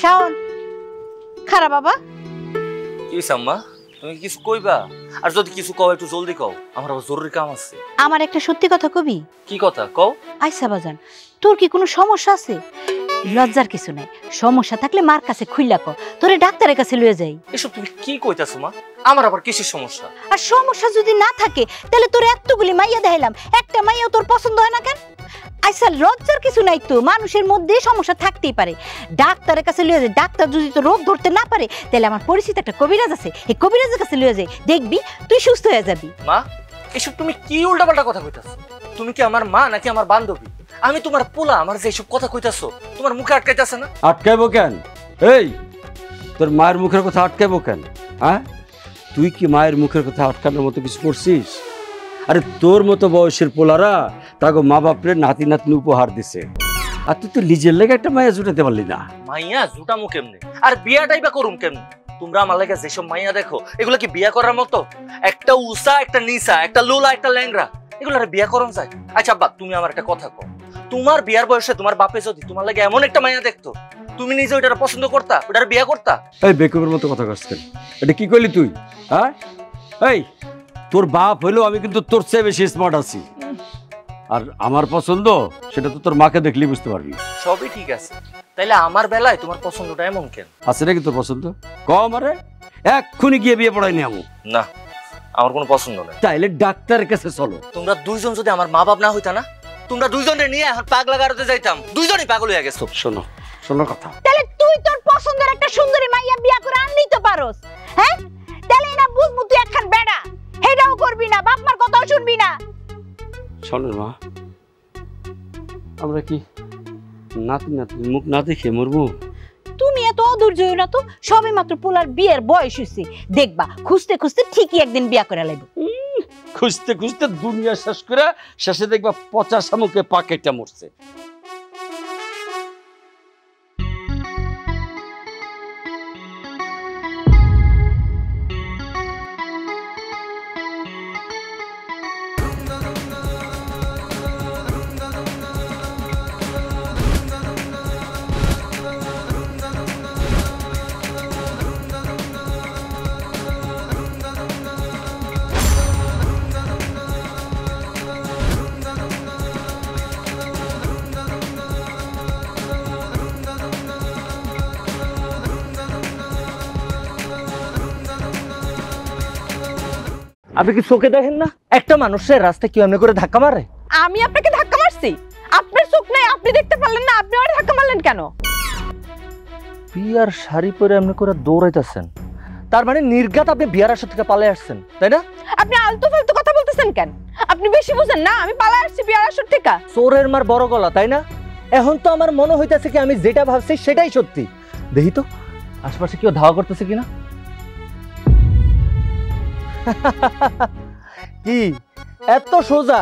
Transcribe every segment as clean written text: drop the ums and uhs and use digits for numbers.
শাওন খারাপ বাবা কি সাম্মা তুমি কিছু কইবা আর যদি কিছু কও একটু জলদি কও আমার আবার জরুরি কাম আছে আমার একটা সত্যি কথা কবি কি কথা কও আইসা বাজান তোর কি কোনো সমস্যা আছে লজ্জার কিছু নাই সমস্যা থাকলে মার কাছে খুইলা কও তোরে ডাক্তারের কাছে লয়ে যাই এসব তুমি কি কইতাছো মা আমার আবার কিসের সমস্যা আর সমস্যা যদি না থাকে তাহলে তোর এতগুলি মাইয়া দেখাইলাম একটা মাইয়াও তোর পছন্দ হয় না কেন আচ্ছা লজ্জার কিছু নাই তো মানুষের মধ্যে সমস্যা থাকতেই পারে ডাক্তারের কাছে লয়ে যায় ডাক্তার যদি তো রোগ ধরতে না পারে তাহলে আমার পরিচিত একটা কবিরাজ আছে এই কবিরাজের কাছে লয়ে যায় দেখবি তুই সুস্থ হয়ে যাবি মা এসব তুমি কি উল্টাপাল্টা কথা কইতাছো তুমি কি আমার মা নাকি আমার বান্ধবী আমি তোমার পোলা আমার যে সব কথা কইতাছো তোমার মুখে আটকাইতাছে না আটকাইবো কেন এই তোর মায়ের মুখের কথা আটকাইবো কেন হ্যাঁ তুই কি মায়ের মুখের কথা আটকানোর মতো কিছু করছিস আরে তোর মতো বয়সের পোলারা তাকে মা বাপরে নাতি নাতনি উপহার দিছে আর তুই তো নিজের লেগে একটা মায়া জুটাতে পারলি না মাইয়া জুটামু কেমনে আর বিয়াটাই বা করুম কেমনে তোমরা আমার লাগে যেসব মাইয়া দেখো এগুলো কি বিয়া করার মতো একটা উষা একটা নিসা একটা লোলা একটা ল্যাংরা এগুলো আর বিয়া করন যায় আচ্ছা আব্বা তুমি আমার একটা কথা কও তোমার বিয়ার বয়সে তোমার বাপে যদি তোমার লাগে এমন একটা মাইয়া দেখতো তুমি নিজে ওইটা পছন্দ করতা ওটার বিয়া করতা এই বেকুবের মতো কথা করছেন এটা কি করলি তুই হ্যাঁ এই তোর বাপ হইলেও আমি কিন্তু তোর চেয়ে বেশি স্মার্ট আছি আর আমার পছন্দ সেটা তো তোর মাকে দেখলেই বুঝতে পারবি সবই ঠিক আছে তাইলে আমার বেলায় তোমার পছন্দটা এমন কেন আছে নাকি তোর পছন্দ কম আরে এক্ষুনি গিয়ে বিয়ে পড়াই নি আমু না আমার কোনো পছন্দ নেই তাইলে ডাক্তারের কাছে চলো তোমরা দুইজন যদি আমার মা বাপ না হইতা না তোমরা দুইজনে নিয়ে এখন পাগলা গারোতে যাইতাম দুইজনই পাগল হয়ে গেছো শোনো শোনো কথা তাহলে তুই তোর পছন্দের একটা সুন্দরী মাইয়া বিয়া করে আনলি তো পারোস হ্যাঁ তাহলে না বুঝমু তুই একখান বেড়া হেডাও করবি না বাপ মার কথাও শুনবি না শোনো মা আমরা কি নাতি নাতি মুখ না দেখে মরবো তুমি এত অধৈর্য হইও না তো সবে মাত্র পোলার বিয়ের বয়স হইছে দেখবা খুঁজতে খুঁজতে ঠিকই একদিন বিয়া করে লাইব খুঁজতে খুঁজতে দুনিয়া শেষ করে শেষে দেখবা পচা শামুকে পাকেটা মরছে আপনি কি চোখে দেখেন না একটা মানুষের রাস্তায় কি এমনি করে ধাক্কা মারে আমি আপনাকে ধাক্কা মারছি আপনার চোখ নাই আপনি দেখতে পারলেন না আপনি আমারে ধাক্কা মারলেন কেন বিয়ার শাড়ি পরে এমনি করে দৌড়াইতেছেন তার মানে নির্ঘাত আপনি বিয়ার আসর থেকে পালিয়ে আসছেন তাই না আপনি আলতু ফালতু কথা বলতেছেন কেন আপনি বেশি বুঝেন না আমি পালায় আসছি বিয়ার আসর থেকে চোরের মার বড় গলা তাই না এখন তো আমার মনে হইতাছে কি আমি যেটা ভাবছি সেটাই সত্যি দেখি তো আশেপাশে কেউ ধাওয়া করতেছে কিনা কি এত সোজা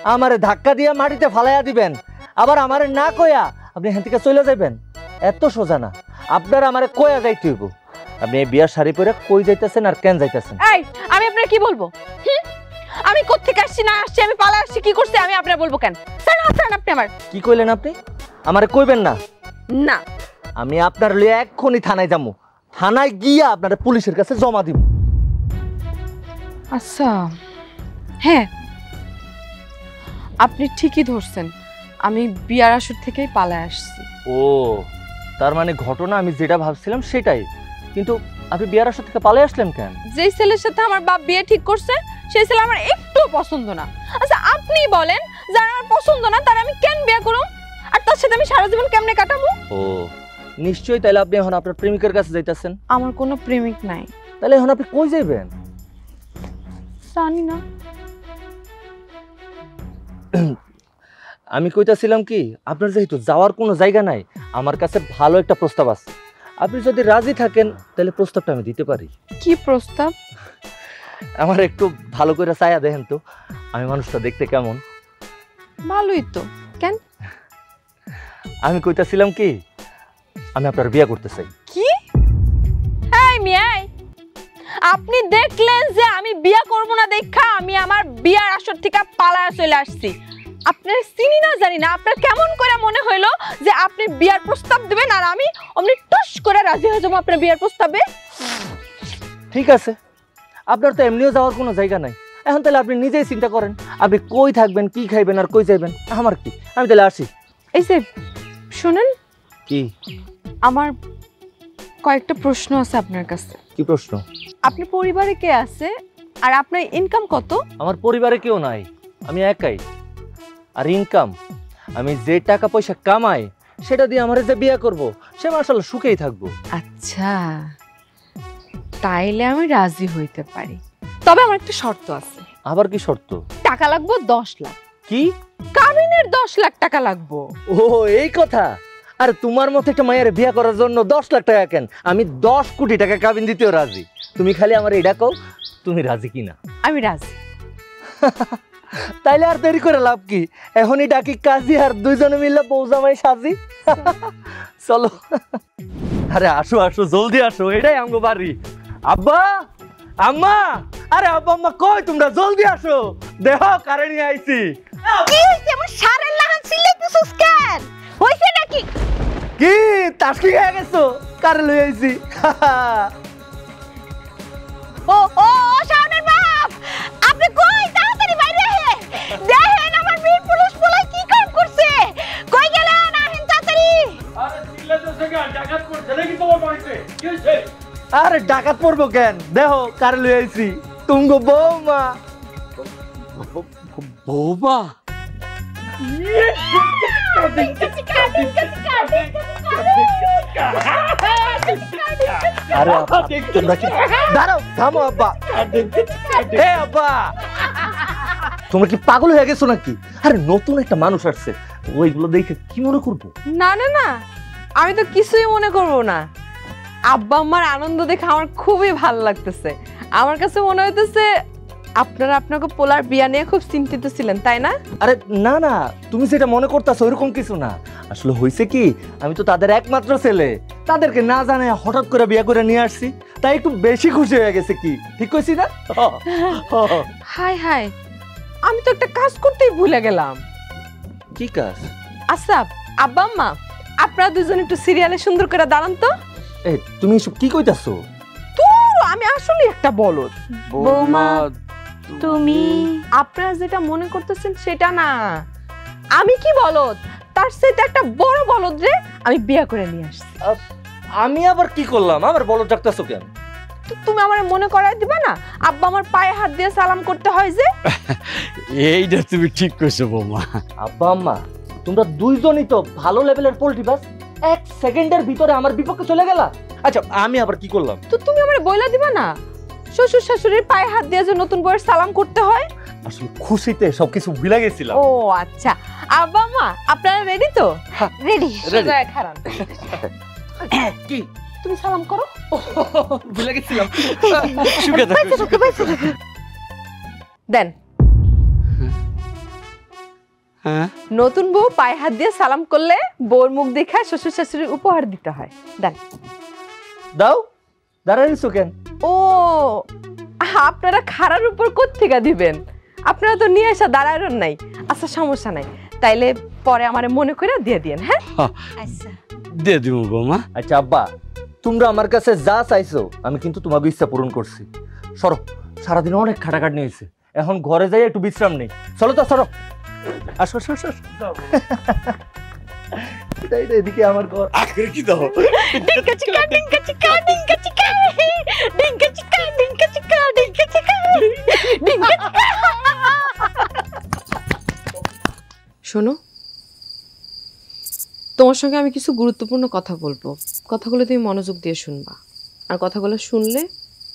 আমারে ধাক্কা দিয়ে মাটিতে ফালাইয়া দিবেন আবার আমারে না কইয়া আপনি এখান থেকে চলে যাবেন এত সোজা না আপনার আমারে কইয়া যাইতে হইব আপনি এই বিয়ার শাড়ি পরে কই যাইতেছেন আর কেন যাইতেছেন এই আমি আপনার কি বলবো আমি কোত্থেকে আসছি না আসছি আমি পালা আসছি কি করছি আমি আপনার বলবো কেন স্যার হাসান আপনি আমার কি কইলেন আপনি আমারে কইবেন না না আমি আপনার লিয়ে এক্ষুনি থানায় যাবো থানায় গিয়া আপনার পুলিশের কাছে জমা দিব আচ্ছা হ্যাঁ আপনি ঠিকই ধরছেন আমি বিয়ার আসর থেকেই পালায় আসছি ও তার মানে ঘটনা আমি যেটা ভাবছিলাম সেটাই কিন্তু আপনি বিয়ার আসর থেকে পালিয়ে আসলেন কেন যেই ছেলের সাথে আমার বাপ বিয়ে ঠিক করছে সেই ছেলে আমার একটু পছন্দ না আচ্ছা আপনি বলেন যারা আমার পছন্দ না তার আমি কেন বিয়ে করব আর তার সাথে আমি সারা জীবন কেমনে কাটাবো ও নিশ্চয়ই তাহলে আপনি এখন আপনার প্রেমিকের কাছে যাইতেছেন আমার কোনো প্রেমিক নাই তাহলে এখন আপনি কই যাইবেন জানি না আমি কইতাছিলাম কি আপনার যেহেতু যাওয়ার কোনো জায়গা নাই আমার কাছে ভালো একটা প্রস্তাব আছে আপনি যদি রাজি থাকেন তাহলে প্রস্তাবটা আমি দিতে পারি কি প্রস্তাব আমার একটু ভালো করে চায়া দেখেন তো আমি মানুষটা দেখতে কেমন ভালোই তো কেন আমি কইতাছিলাম কি আমি আপনার বিয়ে করতে চাই কি এই মিয়াই আপনি দেখলেন যে আমি বিয়ে করব না দেখা আমি আমার বিয়ার আসর থেকে পালায় চলে আসছি আপনার চিনি না জানি না, আপনার কেমন করে মনে হইলো যে আপনি বিয়ার প্রস্তাব দিবেন আর আমি অমনি টুস করে রাজি হয়ে যাবো আপনার বিয়ার প্রস্তাবে? ঠিক আছে, আপনার তো এমনিও যাওয়ার কোনো জায়গা নাই। এখন তাহলে আপনি নিজেই চিন্তা করেন, আপনি কই থাকবেন, কি খাইবেন আর কই যাইবেন। আমার কি, আমি তাহলে আসি। এই যে শুনেন, কি আমার কয়েকটা প্রশ্ন আছে আপনার কাছে। কি প্রশ্ন? আপনার পরিবারে কে আছে আর আপনার ইনকাম কত? আমার পরিবারে কেউ নাই, আমি একাই। আর ইনকাম, আমি যে টাকা পয়সা কামাই সেটা দিয়ে আমার যে বিয়ে করব সে মাশাআল্লাহ সুখেই থাকবো। আচ্ছা, তাইলে আমি রাজি হইতে পারি, তবে আমার একটা শর্ত আছে। আবার কি শর্ত? টাকা লাগবে 10 লাখ। কি? কাবিনের 10 লাখ টাকা লাগবে। ও এই কথা। আর তোমার মতো একটা মায়ের বিয়ে করার জন্য 10 লাখ টাকা কেন, আমি 10 কোটি টাকা কাবিন দিতেও রাজি। তুমি খালি আমার এটা কও, তুমি রাজি কিনা? আমি রাজি। তাইলে আর দেরি করে লাভ কি, এখনই ডাকি কাজী আর দুইজনে মিলে বউ জামাই সাজি। চলো। আরে আসো আসো, জলদি আসো, এটাই আমগো বাড়ি। আব্বা, আম্মা, আরে আব্বা আম্মা কই তোমরা, জলদি আসো, দেখো কারে নিয়ে আইছি। কি হইছে? আমার সারের লাগান সিলাইতেছস কেন? হইছে নাকি? কি তাসকি হয়ে গেছো? কারে লই আইছি। ও ও শাওনের বাপ, আপনি কই? তাড়াতাড়ি বাইরে আহে। দেখেন আমার বীর পুলিশ পোলাই কি কাম করছে। কই গেলেন? আহেন তাড়াতাড়ি। আরে চিল্লাতেছ কেন? ডাকাত করছে নাকি তোমার বাড়িতে? কি হইছে? আরে ডাকাত পড়বো কেন, দেখো কারে লই আইছি, তুমগো বৌমা। বৌমা? আরে আব্বা, তোমরা কি দাঁড়াও, থামো আব্বা। এ আব্বা, তোমরা কি পাগল হয়ে গেছো নাকি? আরে নতুন একটা মানুষ আসছে, ওইগুলো দেখে কি মনে করবো? না না না, আমি তো কিছুই মনে করবো না। আব্বা আম্মার আনন্দ দেখে আমার খুবই ভালো লাগতেছে। আমার কাছে মনে হইতেছে আপনারা আপনাকে পোলার বিয়া নিয়ে খুব চিন্তিত ছিলেন, তাই না? আরে না না, তুমি যেটা মনে করতেছো ওইরকম কিছু না। আসলে হয়েছে কি, আমি তো তাদের একমাত্র ছেলে, তাদেরকে না জানে হঠাৎ করে বিয়ে করে নিয়ে আসছি, তাই একটু বেশি খুশি হয়ে গেছে। কি ঠিক কইছি না? হাই হাই, আমি তো একটা কাজ করতেই ভুলে গেলাম। কি কাজ? আচ্ছা আব্বা আম্মা, আপনারা দুজন একটু সিরিয়ালে সুন্দর করে দাঁড়ান তো। এ তুমি এসব কি কইতাছো? আমি আসলে একটা বলদ। বৌমা, তুমি আপনারা যেটা মনে করতেছেন সেটা না, আমি কি বলদ, তার সাথে একটা বড় বলদ রে আমি বিয়ে করে নিয়ে আসছি। আমি আবার কি করলাম? আবার বলো ডাকতেছো কেন? তো তুমি আমার মনে করাই দিবা না? আব্বা আমার পায়ে হাত দিয়ে সালাম করতে হয় যে। এইটা তুমি ঠিক কইছো বৌমা। আব্বা আম্মা, তোমরা দুইজনই তো ভালো লেভেলের পোল্ট্রি বাস, 1 সেকেন্ডের ভিতরে আমার বিপক্ষে চলে গেলা। আচ্ছা আমি আবার কি করলাম? তো তুমি আমার বইলা দিবা না শ্বশুর শাশুড়ির পায়ে হাত দিয়ে যে নতুন বউয়ের সালাম করতে হয়? আসলে খুশিতে সবকিছু ভুলে গেছিলাম। ও আচ্ছা, আব্বা আম্মা আপনারা রেডি তো? রেডি? সোজা খারান, কি তুমি সালাম করো। ভুলে গেছিলাম। সুখে থাকো, সুখে থাকো। দেন। হ্যাঁ, নতুন বউ পায়ে হাত দিয়ে সালাম করলে বউর মুখ দেখা শ্বশুর শাশুড়ি উপহার দিতে হয়। দেন। দাও, দাঁড়াইছো কেন? ও আপনারা খাড়ার উপর কোত্থেকে দিবেন? আপনারা তো নিয়ে আসা দাঁড়াইরন নাই। আচ্ছা সমস্যা নাই, তাইলে পরে আমারে মনে করে দিয়ে দিয়েন। হ্যাঁ আচ্ছা দিয়ে দিব বৌমা। আচ্ছা আব্বা, তোমরা আমার কাছে যা চাইছো আমি কিন্তু তোমাকে ইচ্ছা পূরণ করছি। সরো, সারাদিন অনেক খাটাখাটনি হয়েছে, এখন ঘরে যাই একটু বিশ্রাম নেই। চলো তো, সরো, আসো আসো আসো। এদিকে আমার ঘর। আখের কি দাও? ডিঙ্কা চিকা ডিঙ্কা চিকা ডিঙ্কা চিকা ডিঙ্কা চিকা ডিঙ্কা চিকা ডিঙ্কা চিকা ডিঙ্কা চিকা। শোনো, তোমার সঙ্গে আমি কিছু গুরুত্বপূর্ণ কথা বলবো। কথাগুলো তুমি মনোযোগ দিয়ে শুনবা, আর কথাগুলো শুনলে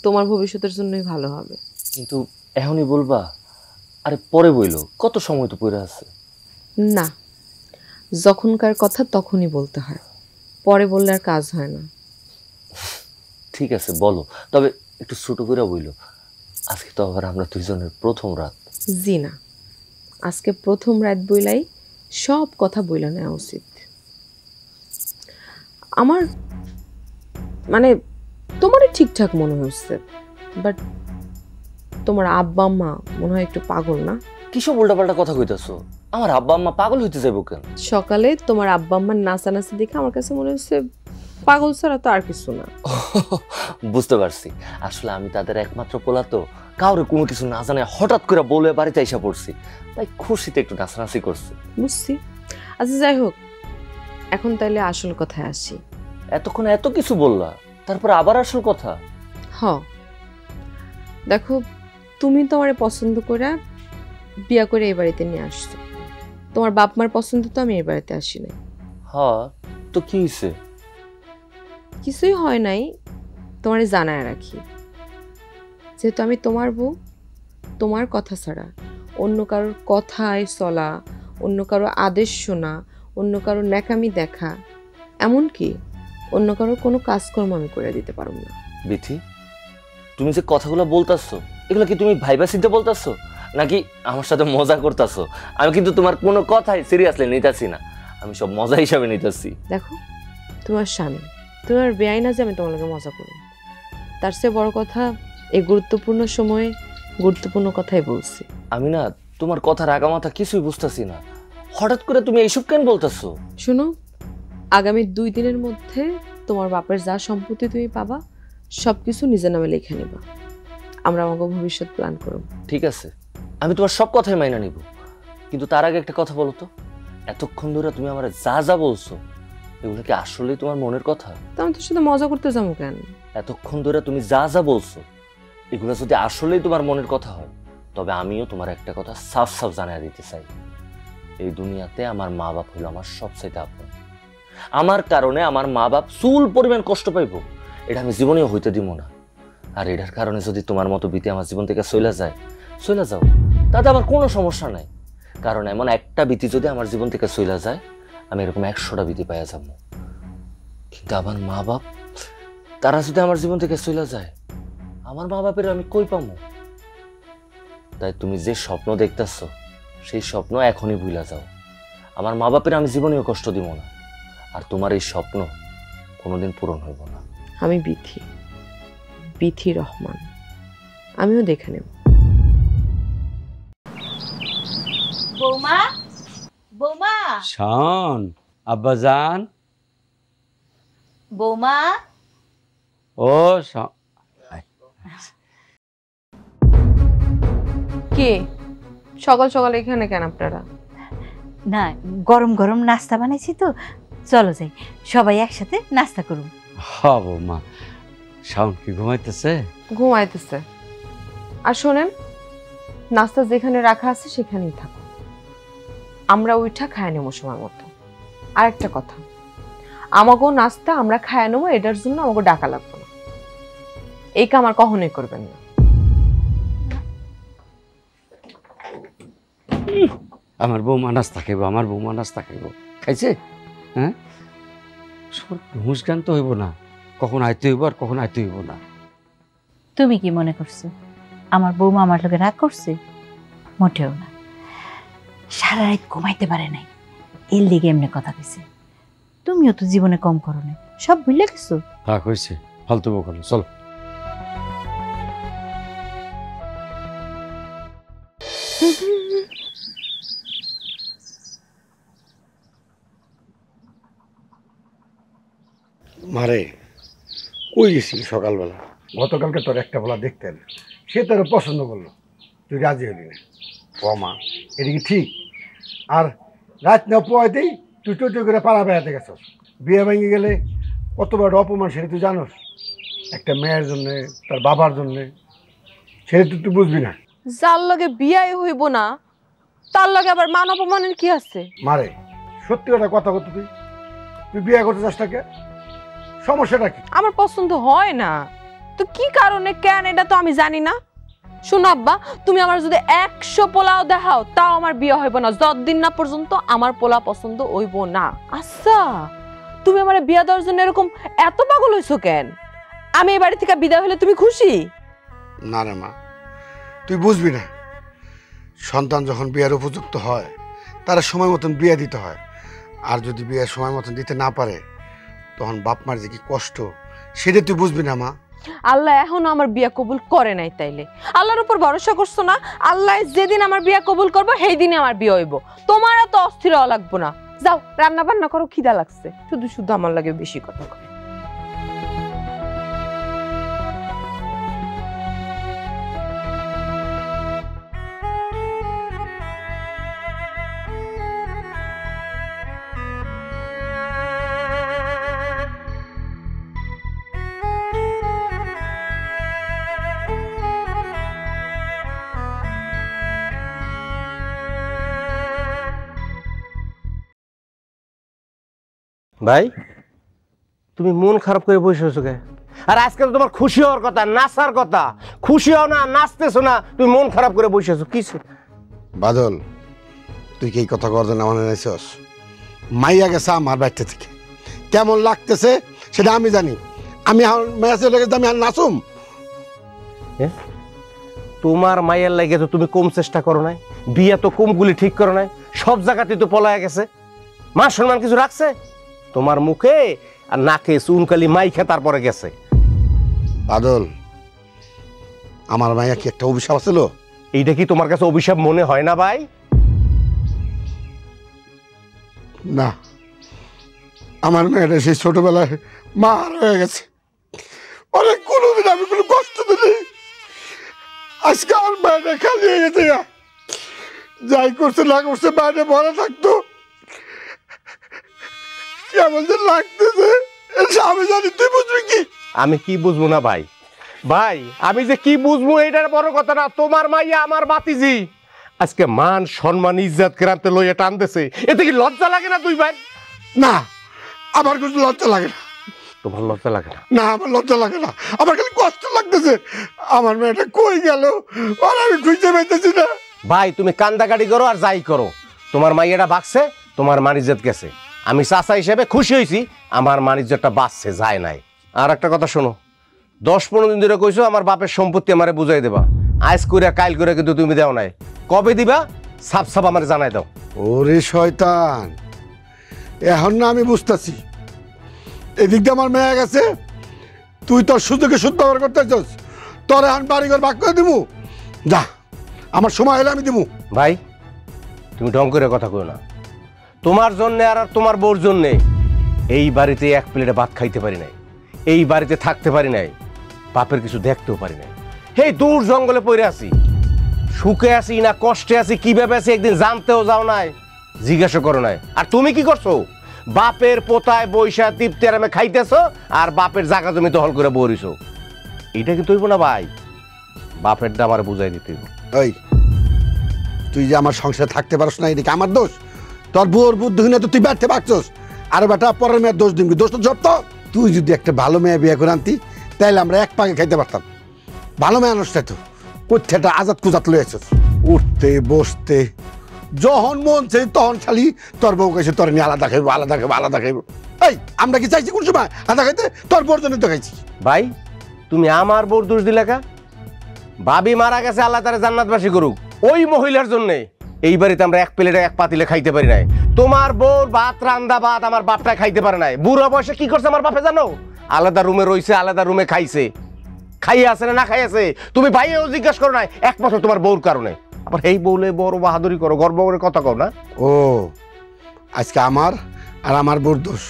তোমার ভবিষ্যতের জন্যই ভালো হবে। কিন্তু এখনই বলবা? আরে পরে বইলো, কত সময় তো পড়ে আছে। না, যখনকার কথা তখনই বলতে হয়, পরে বললে আর কাজ হয় না। ঠিক আছে বলো, তবে একটু ছোট করে বইলো। আজকে তো আবার আমরা দুইজনের প্রথম রাত। জি না, আজকে প্রথম রাত বইলাই সব কথা বইলা নেওয়া উচিত। আমার মানে তোমারই ঠিকঠাক মনে হচ্ছে, বাট তোমার আব্বা আম্মা মনে হয় একটু পাগল না? কিসব উল্টাপাল্টা কথা কইতাছো? আমার আব্বা আম্মা পাগল হইতে যাবো কেন? সকালে তোমার আব্বা আম্মার নাচানাচি দেখে আমার কাছে মনে হচ্ছে পাগল ছাড়া তো আর কিছু না। বুঝতে পারছি, আসলে আমি তাদের একমাত্র পোলা তো, কাউরে কোনো কিছু না জানে হঠাৎ করে বলে বাড়িতে এসে পড়ছি, তাই খুশিতে একটু নাচানাচি করছি। বুঝছি। আচ্ছা যাই হোক, এখন তাইলে আসল কথায় আসি। এতক্ষণ এত কিছু বললা, তারপর আবার আসল কথা? হ, দেখো তুমি তোমারে পছন্দ করে বিয়া করে এই বাড়িতে নিয়ে আসছো। তোমার বাপ মার পছন্দ তো আমি এই বাড়িতে আসি নাই। হ্যাঁ, তো কি হয়েছে? কিছুই হয় নাই, তোমারে জানায় রাখি, যেহেতু আমি তোমার বউ, তোমার কথা ছাড়া অন্য কারোর কথায় চলা, অন্য কারো আদেশ শোনা, অন্য কারোর ন্যাকামি দেখা, এমনকি অন্য কারোর কোনো কাজকর্ম আমি করে দিতে পারব না। বিথি, তুমি যে কথাগুলো বলতাছো, এগুলো কি তুমি ভাইবা চিন্তা বলতাছো নাকি আমার সাথে মজা করতেছো? আমি কিন্তু তোমার কোনো কথাই সিরিয়াসলি নিতেছি না, আমি সব মজা হিসাবে নিতেছি। দেখো, তোমার স্বামী, তোমার বেআইন আছে আমি তোমার লগে মজা করব, তার চেয়ে বড় কথা এই গুরুত্বপূর্ণ সময়ে গুরুত্বপূর্ণ কথাই বলছি। আমি না তোমার কথার আগামাথা কিছুই বুঝতেছি না, হঠাৎ করে তুমি এইসব কেন বলতেছো? শোনো, আগামী 2 দিনের মধ্যে তোমার বাপের যা সম্পত্তি তুমি পাবা সবকিছু নিজের নামে লিখে নিবা, আমরা আমাকে ভবিষ্যৎ প্ল্যান করব। ঠিক আছে, আমি তোমার সব কথাই মাইনা নিব, কিন্তু তার আগে একটা কথা বলো তো, এতক্ষণ ধরে তুমি আমার যা যা বলছো এগুলো কি আসলেই তোমার মনের কথা? তো আমি তোর সাথে মজা করতে যাবো কেন? এতক্ষণ ধরে তুমি যা যা বলছো এগুলো যদি আসলেই তোমার মনের কথা হয়, তবে আমিও তোমার একটা কথা সাফ সাফ জানিয়ে দিতে চাই, এই দুনিয়াতে আমার মা বাপ হলো আমার সবচাইতে আপন। আমার কারণে আমার মা বাপ চুল পরিমাণ কষ্ট পাইব, এটা আমি জীবনেও হইতে দিব না। আর এটার কারণে যদি তোমার মতো বিতি আমার জীবন থেকে চলে যাও, তাতে আমার কোনো সমস্যা নাই, কারণ এমন একটা বিতি যদি আমার জীবন থেকে চলে যায়, আমি এরকম 100টা বিতি পাইয়া যাবো। কিন্তু আমার মা বাপ, তারা যদি আমার জীবন থেকে চলে যায়, আমার মা বাপের আমি কই পাবো? তাই তুমি যে স্বপ্ন দেখতেছো সেই স্বপ্ন এখনই ভুলে যাও, আমার মা বাপের আমি জীবনেও কষ্ট দিব না, আর তোমার এই স্বপ্ন কোনোদিন পূরণ হইব না। আমি বিথি রহমান, আমিও দেখে নেব। বৌমা, বৌমা, শোন আব্বাজান, বৌমা, ও কে সকাল সকাল এখানে কেন আপনারা? না, গরম গরম নাস্তা বানাইছি তো, চলো যাই সবাই একসাথে নাস্তা করুন। হ্যাঁ বৌমা, শাওন কি ঘুমাইতেছে? ঘুমাইতেছে। আর শোনেন, নাস্তা যেখানে রাখা আছে সেখানেই থাকো, আমরা ওইটা খায় নেবো সময় মতো। আর একটা কথা, আমাকেও নাস্তা আমরা খায় নেবো, এটার জন্য আমাকে ডাকা লাগবে না, এই কাম আর কখনোই করবেন না। আমার বৌমা নাস্তা খাইব, আমার বৌমা নাস্তা খাইব, খাইছে? হ্যাঁ, হুঁশ জ্ঞান তো হইব না, কখন আইতে হইব আর কখন আইতে হইব না। তুমি কি মনে করছো আমার বৌমা আমার লোকে রাগ করছে? মোটেও না, সারা রাত ঘুমাইতে পারে নাই, এর লিগে এমনি কথা কইছে। তুমিও তো জীবনে কম করো না, সব ভুলে গেছো। হ্যাঁ কইছে, ফালতু বকো, চলো। মারে, কই গেছিলি সকালবেলা? গতকালকে তোর একটা বলা দেখতেন, সে তোর পছন্দ করলো, তুই রাজি হলি না। ও মা, এটা কি ঠিক? আর রাত না পোয়াতেই তুই টোটো করে পাড়া বেড়াতে গেছস, বিয়ে ভেঙে গেলে কত বড় অপমান সেটা তুই জানোস? একটা মেয়ের জন্যে, তার বাবার জন্যে, সেটা তুই বুঝবি না। যার লগে বিয়াই হইব না তার লগে আবার মান অপমানের কি আছে? মারে, সত্যি কথা কথা কত, তুই বিয়ে করতে চাস তাকে, সমস্যাটা কি? আমার পছন্দ হয় না তো কি কারণে কেন এটা তো আমি জানি না। শোনো আব্বা, তুমি আমার যদি 100 পোলাও দেখাও তাও আমার বিয়ে হইব না, যতদিন না পর্যন্ত আমার পোলা পছন্দ হইব না। আচ্ছা, তুমি আমার বিয়ে দেওয়ার জন্য এরকম এত পাগল হইছো কেন? আমি এই বাড়ি থেকে বিদায় হলে তুমি খুশি? না রে মা, তুই বুঝবি না, সন্তান যখন বিয়ের উপযুক্ত হয় তারা সময় মতন বিয়ে দিতে হয়, আর যদি বিয়ে সময় মতন দিতে না পারে তখন বাপ মার যে কি কষ্ট সেটা তুই বুঝবি না মা। আল্লাহ এখনো আমার বিয়া কবুল করে নাই, তাইলে আল্লাহর উপর ভরসা করছো না? আল্লাহ যেদিন আমার বিয়া কবুল করবো সেই দিনে আমার বিয়ে হইব। তোমার এত অস্থির হওয়া লাগবো না। যাও রান্না বান্না করো, খিদা লাগছে। শুধু শুধু আমার লাগে বেশি কথা কয়। ভাই তুমি মন খারাপ করে বসে আছো কে? আর আজকে তো তোমার খুশি হওয়ার কথা, নাচার কথা। খুশি হও না, নাচতেছো না, তুমি মন খারাপ করে বসে আছো কিসে? বাদল, তুই কি এই কথা কর না মনে নাইছস? মাইয়া গেছে আমার বাড়িতে থেকে, কেমন লাগতেছে সেটা আমি জানি। আমি মাইয়া চলে গেছে, আমি আর নাচুম? তোমার মায়ের লাগে তো তুমি কম চেষ্টা করো নাই, বিয়ে তো কমগুলি ঠিক করো নাই, সব জায়গাতে তো পলায় গেছে। মা সম্মান কিছু রাখছে তোমার মুখে? আর নাকে চুনকালি মাইখে তারপরে গেছে। বাদল, আমার মাইয়া কি একটা অভিশাপ ছিল? এইটা কি তোমার কাছে অভিশাপ মনে হয় না ভাই? না, আমার মেয়েটা সেই ছোটবেলায় মার হয়ে গেছে। অনেক কোনোদিন আমি কোনো কষ্ট দিই, আজকে আমার মেয়েটা খালি হয়ে গেছে। যাই করছে না করছে বাইরে ভরা থাকতো, কেমন যে লাগতেছে আমি জানি। তুই বুঝবি কি? আমি কি বুঝবো না ভাই? ভাই আমি যে কি বুঝবো এটার বড় কথা না। তোমার মাইয়া আমার বাতিজি, আজকে মান সম্মান ইজ্জত ক্রান্তে লইয়া টানতেছে, এতে কি লজ্জা লাগে না? দুই ভাই না, আমার কিছু লজ্জা লাগে না। তোমার লজ্জা লাগে না? না, আমার লজ্জা লাগে না, আমার খালি কষ্ট লাগতেছে। আমার মেয়েটা কই গেল আর আমি খুঁজতে পাইতেছি না। ভাই তুমি কান্দাকাটি করো আর যাই করো, তোমার মাইয়াটা বাঁচছে, তোমার মান ইজ্জত গেছে। আমি চাচা হিসেবে খুশি হয়েছি, আমার মান ইজ্জতটা বাঁচছে, যায় নাই। আর একটা কথা শোনো, 10-15 দিন ধরে কইছো আমার বাপের সম্পত্তি আমারে বুঝাই দেবা। আজ করে কাইল করে কিন্তু তুমি দেও নাই। কবে দিবা সাপ সাপ আমার জানাই দাও। ওরে শয়তান, এখন না আমি বুঝতেছি। এদিক দিয়ে আমার মেয়ে গেছে, তুই তোর সুযোগে সুদ ব্যবহার করতেছস। তোর এখন বাড়িঘর ভাগ করে দিবো, যা, আমার সময় হলে আমি দিবো। ভাই তুমি ঢং করে কথা কই না। তোমার জন্যে আর তোমার বউর জন্যে এই বাড়িতে এক প্লেটে ভাত খাইতে পারি নাই, এই বাড়িতে থাকতে পারি নাই, বাপের কিছু দেখতেও পারি নাই। এই দূর জঙ্গলে পড়ে আছি, সুখে আছি না কষ্টে আছি, কিভাবে আছি একদিন জানতেও যাও নাই, জিজ্ঞাসা করো নাই। আর তুমি কি করছো? বাপের পোতায় বৈশা তৃপ্তি আরামে খাইতেছো আর বাপের জায়গা জমি দখল করে বরিছো। এটা কি তুইব না ভাই? বাপের দা আমার বুঝাই দিতে। ওই তুই যে আমার সংসারে থাকতে পারছ না, এদিকে আমার দোষ? তোর বউর বুদ্ধিহীন তো তুই ব্যর্থে ভাগছস। আর বেটা পরের মেয়ের দোষ দিবি? দোষ তো জব তো। তুই যদি একটা ভালো মেয়ে বিয়ে করে আনতি, তাইলে আমরা এক পাকে খাইতে পারতাম। ভালো মেয়ে আনসটাই তো কোথাটা আজাদ কুজাত লয়েছ, উঠতে বসতে যখন মন চাই তখন খালি তোর বউ কাছে তোর নিয়ে আলাদা খাইবো, আলাদা খাইবো, আলাদা খাইবো। এই আমরা কি চাইছি কোন সময় আলাদা খাইতে? তোর বউর জন্য তো খাইছি। ভাই তুমি আমার বউর দোষ দিলে কা? ভাবি মারা গেছে, আল্লাহ তারে জান্নাতবাসী করুক। ওই মহিলার জন্য এই বাড়িতে আমরা এক প্লেটে এক পাতিলে খাইতে পারি নাই। তোমার বউর ভাত রান্দা ভাত আমার বাপটা খাইতে পারে নাই। বুড়ো বয়সে কি করছে আমার বাপে জানো? আলাদা রুমে রইছে, আলাদা রুমে খাইছে। খাইয়ে আছে না খাই আছে? তুমি ভাইয়েও জিজ্ঞাসা করো নাই একমাত্র তোমার বউর কারণে। আবার এই বউলে বড় বাহাদুরি করো, গর্ব করে কথা কও না। ও আজকে আমার আর আমার বউর দোষ।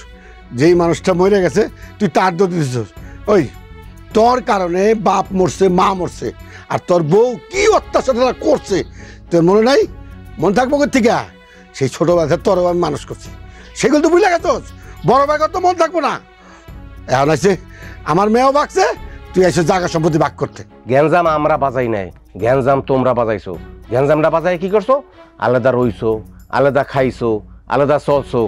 যেই মানুষটা মরে গেছে তুই তার দোষ দিছিস। ওই তোর কারণে বাপ মরছে, মা মরছে, আর তোর বউ কি অত্যাচার করছে তোর মনে নাই? মনে থাকবো থেকে? সেই ছোটবেলা তোর আমি মানুষ করছি, সেগুলো তো বুঝলে গেছস। বড় ভাই তো মন থাকবো না। এখন আছে আমার মেয়েও বাঁকছে, তুই এসে জায়গা সম্পত্তি ভাগ করতে। গ্যাঞ্জাম আমরা বাজাই নাই, গ্যাঞ্জাম তোমরা বাজাইছো। গ্যাঞ্জামটা বাজাই কি করছো? আলাদা রইছো, আলাদা খাইছো, আলাদা চলছো,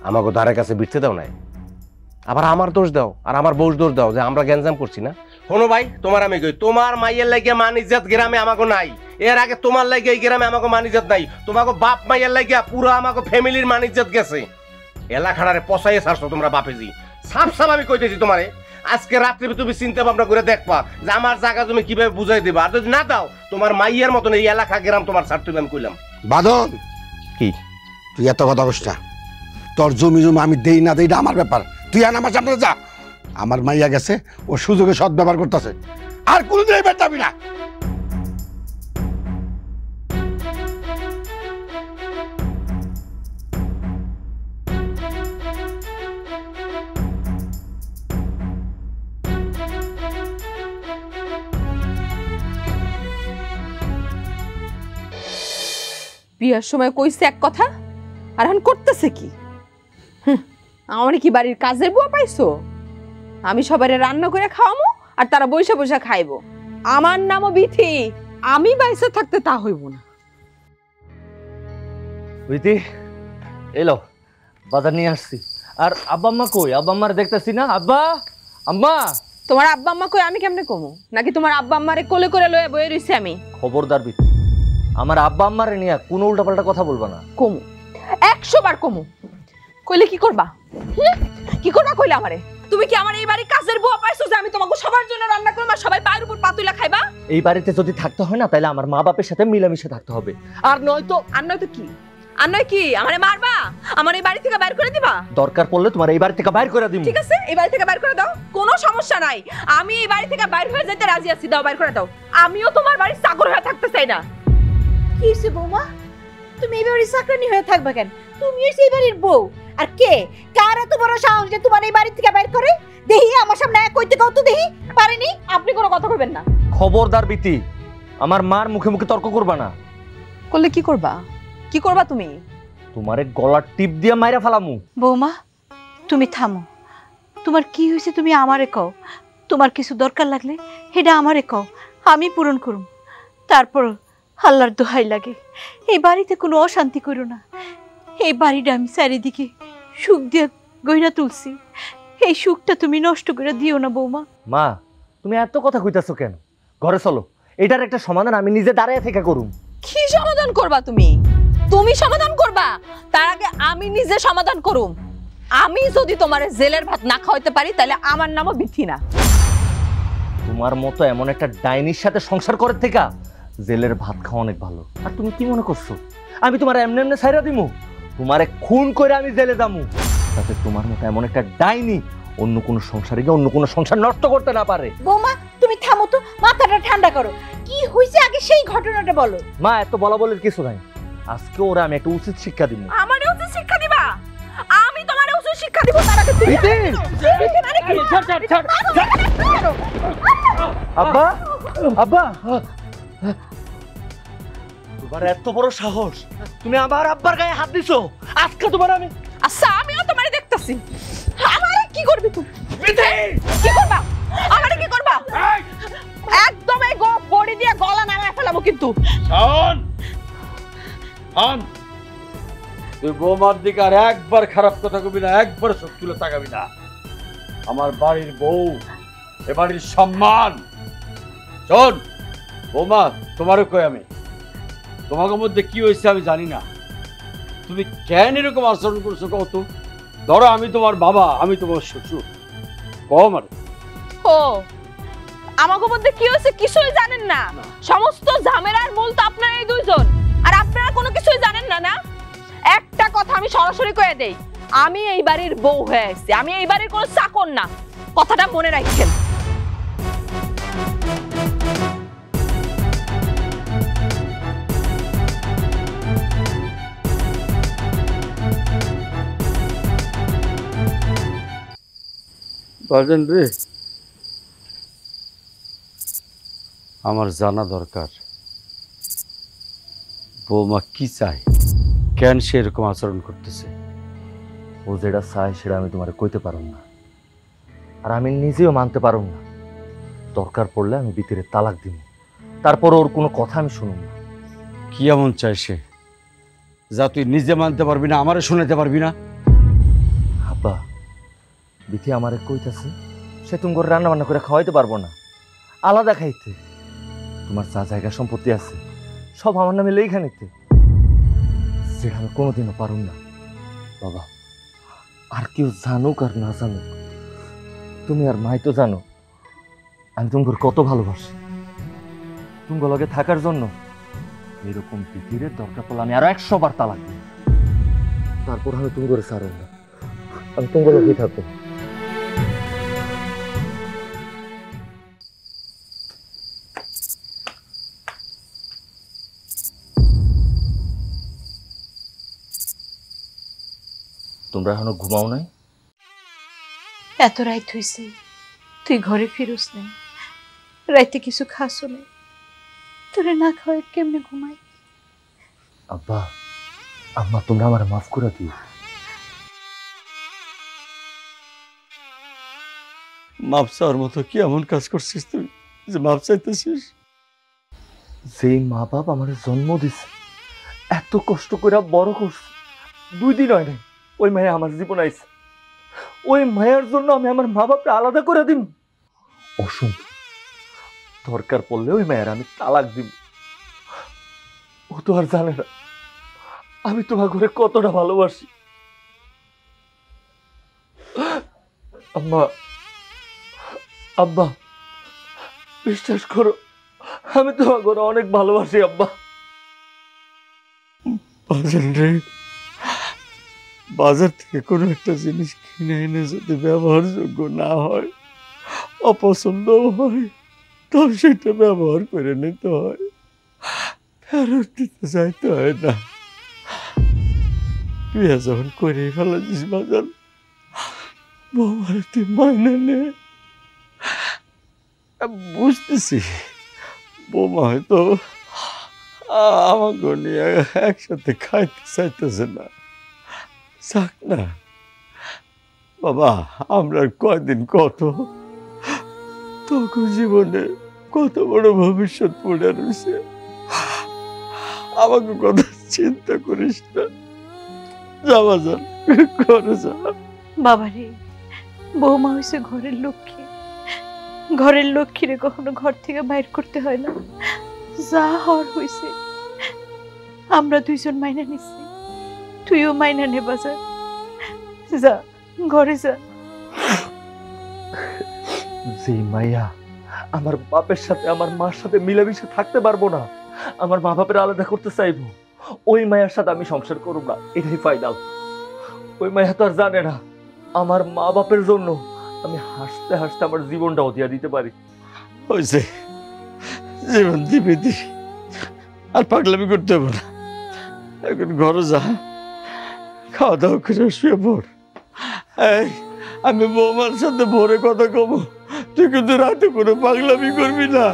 আমাকে ধারে কাছে বিটতে দাও নাই। আবার আমার দোষ দাও আর আমার বউর দোষ দাও যে আমরা গ্যাঞ্জাম করছি না। শোনো ভাই, তোমার আমি কই, তোমার মাইয়ের লাগে মান ইজ্জত গ্রামে আমাকে নাই। এর আগে তোমার লাগে এই গ্রামে আমাকে মান ইজ্জত নাই। তোমাকে বাপ মাইয়ের লাগে পুরো আমাকে ফ্যামিলির মান ইজ্জত গেছে। এলাকাটারে পচাইয়ে ছাড়ছো তোমরা বাপেজি। সাপ সাপ আমি কইতেছি তোমারে, আজকে রাত্রে তুমি চিন্তা ভাবনা করে দেখবা যে আমার জায়গা তুমি কিভাবে বুঝাই দিবা। আর যদি না দাও তোমার মাইয়ের মতন এই এলাকা গ্রাম তোমার ছাড়তে আমি কইলাম। বাদল কি তুই এত কথা বস না। তোর জমি জমি আমি দেই না দেই, আমার ব্যাপার। তুই আন আমার সামনে যা, আমার মাইয়া গেছে ও সুযোগে সৎ ব্যবহার করতেছে, আর কোনোদিন এবার যাবি না। বিয়ার সময় কইছে এক কথা আর এখন করতেছে কি? আমার কি বাড়ির কাজের বুয়া পাইছো? আমি সবারে রান্না করে খাওয়ামো আর তারা বৈশা বৈশা খাইবো। আমার নামও বিথি, আমি বাইসে থাকতে তা হইব না। বুঝতি এলো বাজার নিয়ে আসছি। আর আব্বা আম্মা কই? আব্বা আম্মার দেখতেছি না। আব্বা আম্মা। তোমার আব্বা আম্মা কই আমি কেমনে কমু? নাকি তোমার আব্বা আম্মারে কোলে করে লয়ে বয়ে রইছি আমি? খবরদার বিতি, আমার আব্বা আম্মারে নিয়ে কোনো উল্টাপাল্টা কথা বলবা না। কমু, 100 বার কমু। কইলে কি করবা? কি করবা কইলে আমারে? তুমি কি আমার এই বাড়ি কাজের বুয়া পাইছো যে আমি তোমাকে সবার জন্য রান্না করব আর সবাই পায়ের উপর পাতুলা খাইবা? এই বাড়িতে যদি থাকতে হয় না তাহলে আমার মা বাপের সাথে মিলেমিশে থাকতে হবে। আর নয়তো কি? আর নয় কি আমারে মারবা? আমার এই বাড়ি থেকে বাইর করে দিবা? দরকার পড়লে তোমার এই বাড়ি থেকে বাইর করে দিব। ঠিক আছে, এই বাড়ি থেকে বাইর করে দাও, কোনো সমস্যা নাই। আমি এই বাড়ি থেকে বাইর হয়ে যেতে রাজি আছি, দাও বাইর করে দাও। আমিও তোমার বাড়ির চাকর হয়ে থাকতে চাই না। কি হইছে বৌমা? তুমি এই বাড়ির চাকরানি হয়ে থাকবে কেন? তুমি হইছে এই বাড়ির বউ। আর কে কার এত বড় সাহস যে তোমার এই বাড়ি থেকে বাইর করে? দেহি আমার সামনে কইতে কও তো দেহি, পারেনি? আপনি কোনো কথা কইবেন না। খবরদার বিতি, আমার মার মুখে মুখে তর্ক করবা না। করলে কি করবা? কি করবা তুমি? তোমারে গলার টিপ দিয়ে মাইরা ফালামু। বৌমা তুমি থামো। তোমার কি হয়েছে তুমি আমারে কও। তোমার কিছু দরকার লাগলে সেটা আমারে কও, আমি পূরণ করুম। তারপর আল্লাহর দোহাই লাগে এই বাড়িতে কোনো অশান্তি করো না। এই বাড়িটা আমি চারিদিকে সুখ দিয়ে গইরা তুলছি, এই সুখটা তুমি নষ্ট করে দিও না বৌমা। মা তুমি এত কথা কইতাছো কেন? ঘরে চলো, এটার একটা সমাধান আমি নিজে দাঁড়ায় থেকে করুম। কি সমাধান করবা তুমি? তুমি সমাধান করবা? তার আগে আমি নিজে সমাধান করুম। আমি যদি তোমারে জেলের ভাত না খাওয়াইতে পারি তাহলে আমার নামও বিথি না। তোমার মতো এমন একটা ডাইনির সাথে সংসার করে থেকে জেলের ভাত খাওয়া অনেক ভালো। আর তুমি কি মনে করছো আমি তোমার এমনি এমনি ছাইরা দিমু? তোমারে খুন করে আমি জেলে যামু, তাতে তোমার মতো এমন একটা ডাইনি অন্য কোনো সংসারে গিয়ে অন্য কোনো সংসার নষ্ট করতে না পারে। বৌমা তুমি থামো তো, মাথাটা ঠান্ডা করো। কি হয়েছে আগে সেই ঘটনাটা বলো। মা এত বলা বলের কিছু নাই, আজকে ওরা আমি একটা উচিত শিক্ষা দিব। আমারে উচিত শিক্ষা দিবা? আমি তোমারে উচিত শিক্ষা দিব তার আগে তুমি আব্বা আব্বা তোমার এত বড় সাহস, তুমি আমার আব্বার গায়ে হাত দিছো। আজকে তোমার আমি আচ্ছা আমিও তোমারে দেখতাছি। আমারে কি করবি তুই? কি করবা? আমারে কি করবা? একদম এই বডি দিয়ে গলা নামায় ফেলাবো কিন্তু। শোন শোন, তুই বৌমার দিকে আর একবার খারাপ কথা কবি না, একবার চোখ তুলে তাকাবি না। আমার বাড়ির বউ, এ বাড়ির সম্মান। শোন বৌমা, তোমারও কই আমি, তোমাদের মধ্যে কি হয়েছে আমি জানি না। তুমি কেন এরকম আচরণ করছো কত? ধরো আমি তোমার বাবা, আমি তোমার শ্বশুর, কম আর ও আমাগো মধ্যে কি হয়েছে কিছুই জানেন না। সমস্ত ঝামেলার মূল তো আপনারা এই দুইজন, আর আপনারা কোনো কিছুই জানেন না। না একটা কথা আমি সরাসরি কয়ে দেই, আমি এই বাড়ির বউ হয়ে আসছি, আমি এই বাড়ির কোনো চাকর না। কথাটা মনে রাখছেন। বাজেন রে, আমার জানা দরকার বৌমা কি চায়, কেন সে এরকম আচরণ করতেছে। ও যেটা চায় সেটা আমি তোমার কইতে পারব না, আর আমি নিজেও মানতে পারব না। দরকার পড়লে আমি বিতিরে তালাক দিব, তারপর ওর কোনো কথা আমি শুনুম না। কি এমন চায় সে যা তুই নিজে মানতে পারবি না, আমারে শোনাতে পারবি না? আব্বা বিথি আমারে কইতাছে সে তুমি করে রান্না বান্না করে খাওয়াইতে পারবো না, আলাদা খাইতে। তোমার যা জায়গা সম্পত্তি আছে সব আমার নামে লেখা নিতে, সেটা আমি কোনোদিনও পারুম না। বাবা আর কেউ জানুক আর না জানুক, তুমি আর মাই তো জানো আমি তোমার কত ভালোবাসি। তোমার লগে থাকার জন্য এরকম বিতিরে দরকার পড়লে আমি আরো 100 বার তালাক দিই, তারপর আমি তুমি করে ছাড়ব না, আমি তোমার লগে থাকবো। তোমরা এখনো ঘুমাও নাই? এত রাত হইছে, তুই ঘরে ফিরোস নাই, রাইতে কিছু খাসও নাই, তোরে না খাওয়া কেমনে ঘুমাই? আব্বা আম্মা, তোমরা আমার মাফ করে দিও। মাপ চাওয়ার মতো কি এমন কাজ করছিস তুই যে মাপ চাইতেছিস? যে মা বাপ আমার জন্ম দিছে, এত কষ্ট করে বড় করছে, 2 দিন হয় নাই ওই মায়া আমার জীবন আইছে। ওই মায়ার জন্য আমি আমার মা বাপকে আলাদা করে দিম? অসম্ভব। দরকার পড়লে ওই মায়ের আমি তালাক দিব। ও তো আর জানে না আমি তোমার ঘরে কতটা ভালোবাসি। আম্মা, আব্বা, বিশ্বাস করো, আমি তোমার ঘরে অনেক ভালোবাসি আব্বা। বাজার রে, বাজার থেকে কোনো একটা জিনিস কিনে এনে যদি ব্যবহারযোগ্য না হয়, অপছন্দ হয়, তবে সেটা ব্যবহার করে নিতে হয়, ফেরত দিতে চাইতে হয় না। বিয়ে যখন করেই ফেলাছিস বাজার, বৌমার তুই মাইনে নে। বুঝতেছি বৌমা হয়তো আমাকে নিয়ে একসাথে খাইতে চাইতেছে না। যাক না বাবা, আমরা কয়দিন, কত তখন জীবনে কত বড় ভবিষ্যৎ পড়ে রয়েছে, আমাকে কথা চিন্তা করিস না। যাওয়া যান, ঘরে যা। বাবারে, বৌমা হয়েছে ঘরের লক্ষ্মী, ঘরের লক্ষ্মীরে কখনো ঘর থেকে বাইর করতে হয় না। যা হওয়ার হয়েছে আমরা 2 জন মাইনা নিচ্ছি, তুইও মাইনা নে বাজার। যা, ঘরে যা। যে মাইয়া আমার বাপের সাথে, আমার মার সাথে মিলেমিশে থাকতে পারবো না, আমার মা বাপের আলাদা করতে চাইবো, ওই মায়ের সাথে আমি সংসার করব না, এটাই ফাইনাল। ওই মায়া তো আর জানে না আমার মা বাপের জন্য আমি হাসতে হাসতে আমার জীবনটাও দিয়া দিতে পারি। হয়েছে, জীবন দিবি দি, আর পাগলামি করতে হবে না। এখন ঘরে যা, খাওয়া দাওয়া করে শুয়ে পড়। এই, আমি বৌমার সাথে ভোরে কথা কব, তুই কিন্তু রাতে কোনো পাগলামি করবি না।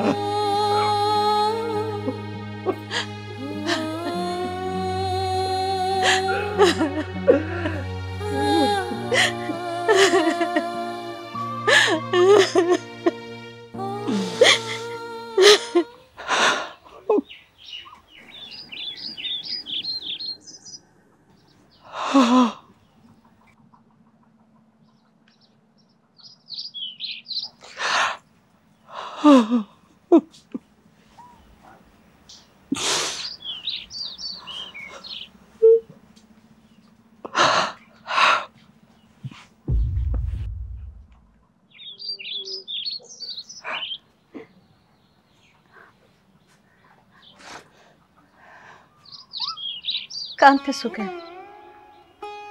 কাঁদতেছো কেন?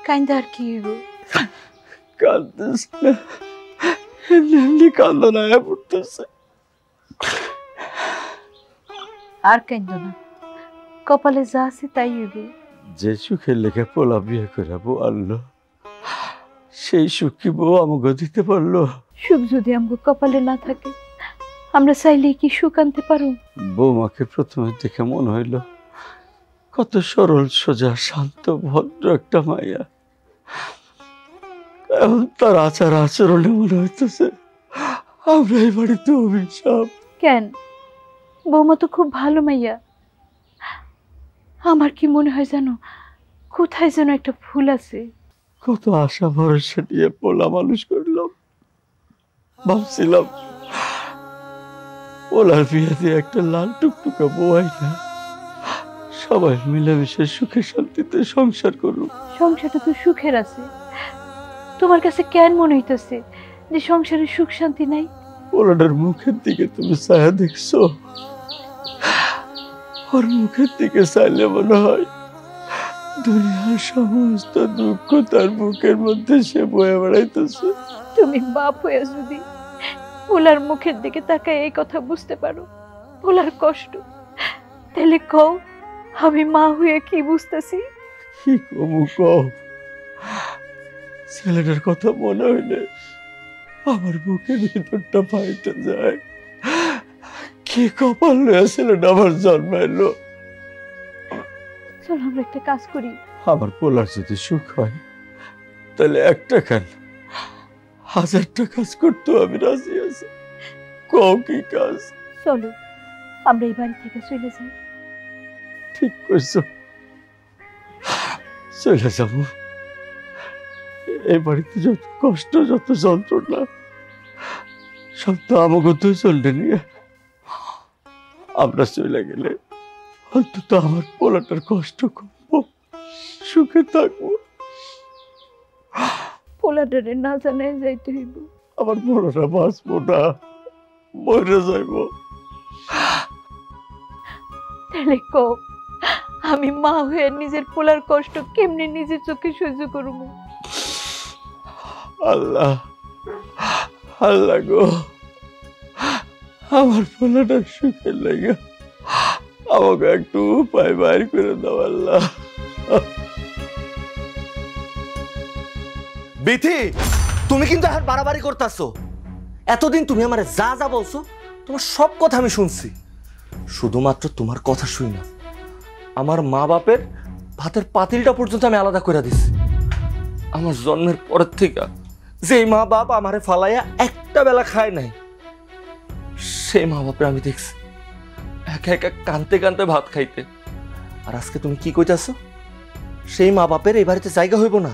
কান্দা আর কি হইব? কাঁদতেছ না, এমনি কান্দন আয়া পড়তেছে। আর কান্দো না, কপালে যা আছে তাই হইব। যে সুখের লেখা পোলা বিয়ে করে বউ আনলো, সেই সুখ কি বউ আমাকে দিতে পারলো? সুখ যদি আমাকে কপালে না থাকে, আমরা চাইলেই কি সুখ আনতে পারো? বৌমাকে প্রথমে দেখে মনে হইল কত সরল সোজা শান্ত ভদ্র একটা মাইয়া। এখন তার আচার আচরণে মনে হইতেছে আমরা এই বাড়িতে অভিশাপ। কেন? বৌমা তো খুব ভালো মাইয়া। আমার কি মনে হয় জানো, কোথায় যেন একটা ভুল আছে। কত আশা ভরসা নিয়ে পোলা মানুষ করলাম, ভাবছিলাম পোলার বিয়ে দিয়ে একটা লাল টুকটুকা বউাই না, সবাই মিলেমিশে সুখে শান্তিতে সংসার করুক। সংসারটা তো সুখের আছে, তোমার কাছে কেন মনে হইতেছে যে সংসারে সুখ শান্তি নাই? পোলাটার মুখের দিকে তুমি ছায়া দেখছো? ওর মুখের দিকে চাইলে মনে হয় দুনিয়ার সমস্ত দুঃখ তার বুকের মধ্যে সে বয়ে বেড়াইতেছে। তুমি বাপ হয়ে যদি ওলার মুখের দিকে তাকায় এই কথা বুঝতে পারো, ওলার কষ্ট, তাহলে কও আমি মা হয়ে কি বুঝতেছি? কি কমু কও, ছেলেটার কথা মনে হইলে আমার বুকের ভিতরটা ফাইটে যায়। কি কপাল লইয়া ছেলেটা আমার জন্মাইলো। চল আমরা একটা কাজ করি। আমার পোলার যদি সুখ হয় তাহলে একটা কেন 1000টা কাজ করতেও আমি রাজি আছি। কও কি কাজ? চলো আমরা এই বাড়ি থেকে চলে যাই। ঠিক কইছো, চলে যাব। এই বাড়িতে যত কষ্ট যত যন্ত্রণা সব তো আমাকে তো চলতে নিয়ে আমরা চলে গেলে অন্তত আমার পোলাটার কষ্ট করবো, সুখে থাকবো। পোলাডারে না জানাই যাইতে হইব। আমার পোলাটা বাঁচবো না, মরে যাইব। তাহলে কও আমি মা হয়ে নিজের পোলার কষ্ট কেমনে নিজের চোখে সহ্য করবো? আল্লাহ আল্লাহ গো, আমার পোলাটার সুখের লাগে আমাকে একটু উপায় বাইর করে দাও আল্লাহ। বিথি, তুমি কিন্তু এখন বাড়াবাড়ি করতেছো। এতদিন তুমি আমার যা যা বলছো তোমার সব কথা আমি শুনছি। শুধুমাত্র তোমার কথা শুই না, আমার মা বাপের ভাতের পাতিলটা পর্যন্ত আমি আলাদা করে দিছি। আমার জন্মের পরের থেকে যে মা বাপ আমারে ফালাইয়া একটা বেলা খায় নাই, সেই মা বাপের আমি দেখছি একা একা কানতে কানতে ভাত খাইতে। আর আজকে তুমি কি কইতাছো? সেই মা বাপের এই বাড়িতে জায়গা হইব না,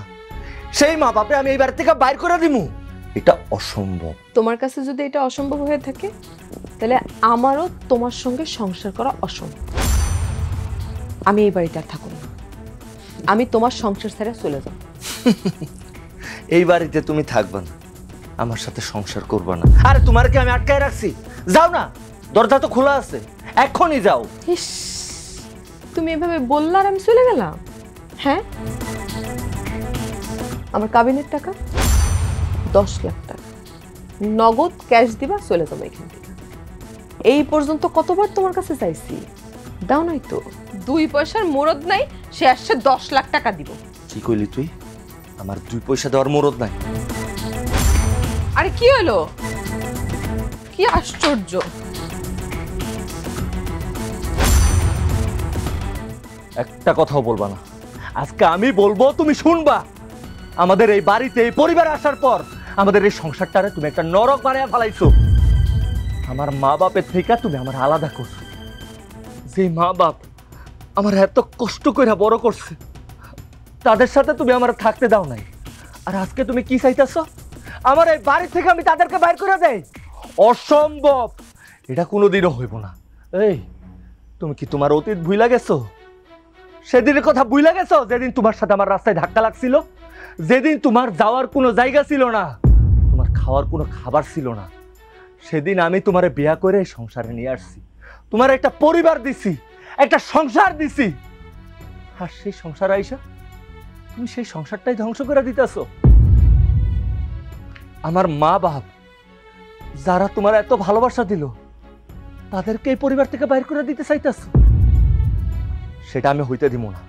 সেই মা বাপে আমি এই বাড়ি থেকে বাইর করে দিমু। এটা অসম্ভব। তোমার কাছে যদি এটা অসম্ভব হয়ে থাকে তাহলে আমারও তোমার সঙ্গে সংসার করা অসম্ভব। আমি এই বাড়িতে আর থাকব না, আমি তোমার সংসার ছেড়ে চলে যাব। এই বাড়িতে তুমি থাকবা না, আমার সাথে সংসার করবা না। আরে তোমার কি আমি আটকায় রাখছি? যাও না, দরজা তো খোলা আছে, এখনই যাও। ইস, তুমি এভাবে বললা আর আমি চলে গেলাম? হ্যাঁ, আমার কাবিনের টাকা 10 লাখ টাকা নগদ ক্যাশ দিবা, চলে যাবো এখান থেকে। এই পর্যন্ত কতবার তোমার কাছে চাইছি, দাও নাই তো। 2 পয়সার মুরদ নাই, সে আসছে 10 লাখ টাকা দিব। কি কইলি তুই? আমার 2 পয়সা দেওয়ার মুরদ নাই। আরে কি হলো? কি আশ্চর্য! একটা কথাও বলবা না। আজকে আমি বলবো, তুমি শুনবা। আমাদের এই বাড়িতে এই পরিবার আসার পর আমাদের এই সংসারটারে তুমি একটা নরক বানায় ফেলাইছো। আমার মা বাপের থেকে তুমি আমার আলাদা করছো। যে মা বাপ আমার এত কষ্ট করে বড় করছে, তাদের সাথে তুমি আমার থাকতে দাও নাই। আর আজকে তুমি কি চাইতেছো? আমার এই বাড়ি থেকে আমি তাদেরকে বাইর করে দেই? অসম্ভব, এটা কোনোদিনও হইব না। এই, তুমি কি তোমার অতীত ভুইলা গেছো? সেদিনের কথা ভুইলা গেছো যেদিন তোমার সাথে আমার রাস্তায় ধাক্কা লাগছিল, যেদিন তোমার যাওয়ার কোনো জায়গা ছিল না, তোমার খাওয়ার কোনো খাবার ছিল না। সেদিন আমি তোমারে বিয়া করে সংসারে নিয়ে আসছি, তোমার একটা পরিবার দিছি, একটা সংসার দিছি। আর সেই সংসার আইসা তুমি সেই সংসারটাই ধ্বংস করে দিতেছো। আমার মা বাপ যারা তোমার এত ভালোবাসা দিল, তাদেরকে এই পরিবার থেকে বাইর করে দিতে চাইতেছো। সেটা আমি হইতে দিব না।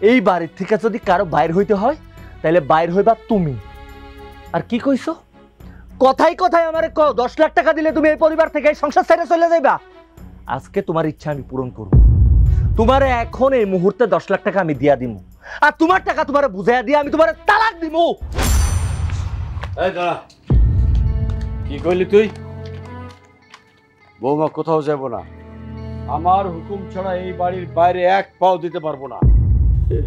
এই বাড়ির থেকে যদি কারো বাইর হইতে হয় তাহলে বাইর হইবা তুমি। আর কি কইছো? কথাই কথাই আমারে কও 10 লাখ টাকা দিলে তুমি এই পরিবার থেকে এই সংসার ছেড়ে চলে যাইবা। আজকে তোমার ইচ্ছা আমি পূরণ করব। তোমারে এখন এই মুহূর্তে 10 লাখ টাকা আমি দিয়া দিমু, আর তোমার টাকা তোমারে বুঝাইয়া দিয়ে আমি তোমারে তালাক দিমু। এই দাঁড়া, কি কইলি তুই? বৌমা কোথাও যাব না, আমার হুকুম ছাড়া এই বাড়ির বাইরে এক পাও দিতে পারবো না।